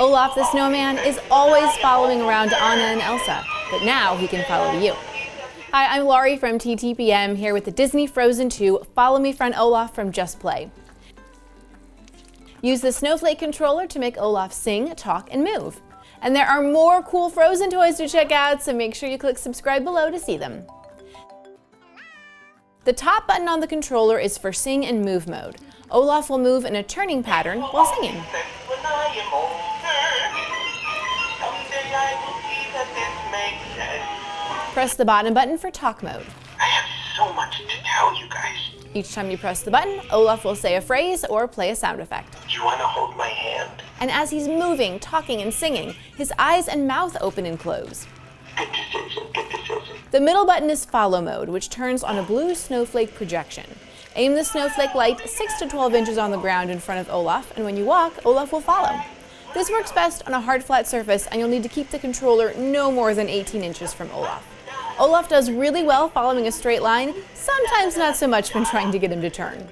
Olaf the snowman is always following around Anna and Elsa, but now he can follow you. Hi, I'm Laurie from TTPM here with the Disney Frozen 2 Follow Me Friend Olaf from Just Play. Use the Snowflake controller to make Olaf sing, talk, and move. And there are more cool Frozen toys to check out, so make sure you click subscribe below to see them. The top button on the controller is for Sing and Move mode. Olaf will move in a turning pattern while singing. Press the bottom button for Talk mode. I have so much to tell you guys. Each time you press the button, Olaf will say a phrase or play a sound effect. Do you want to hold my hand? And as he's moving, talking, and singing, his eyes and mouth open and close. Good decision, good decision. The middle button is Follow mode, which turns on a blue snowflake projection. Aim the snowflake light 6 to 12 inches on the ground in front of Olaf, and when you walk, Olaf will follow. This works best on a hard flat surface, and you'll need to keep the controller no more than 18 inches from Olaf. Olaf does really well following a straight line, sometimes not so much when trying to get him to turn.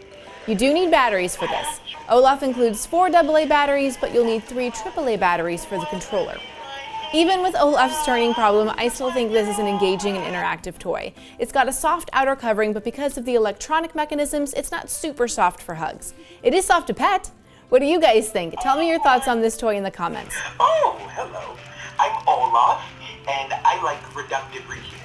You do need batteries for this. Olaf includes 4 AA batteries, but you'll need 3 AAA batteries for the controller. Even with Olaf's turning problem, I still think this is an engaging and interactive toy. It's got a soft outer covering, but because of the electronic mechanisms, it's not super soft for hugs. It is soft to pet. What do you guys think? Tell me your thoughts on this toy in the comments. Oh, hello. I'm Olaf, and I like reductive reasoning.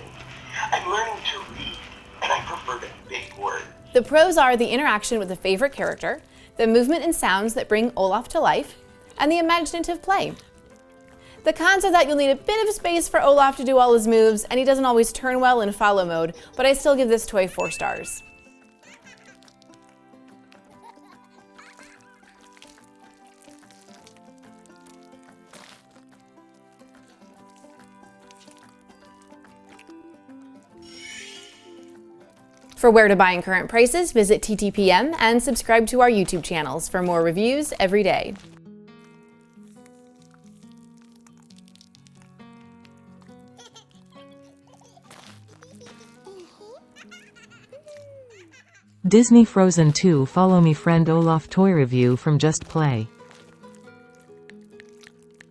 I'm learning to read, and I prefer the big words. The pros are the interaction with a favorite character, the movement and sounds that bring Olaf to life, and the imaginative play. The cons are that you'll need a bit of space for Olaf to do all his moves, and he doesn't always turn well in follow mode, but I still give this toy 4 stars. For where to buy and current prices, visit TTPM and subscribe to our YouTube channels for more reviews every day. Disney Frozen 2 Follow Me Friend Olaf toy review from Just Play.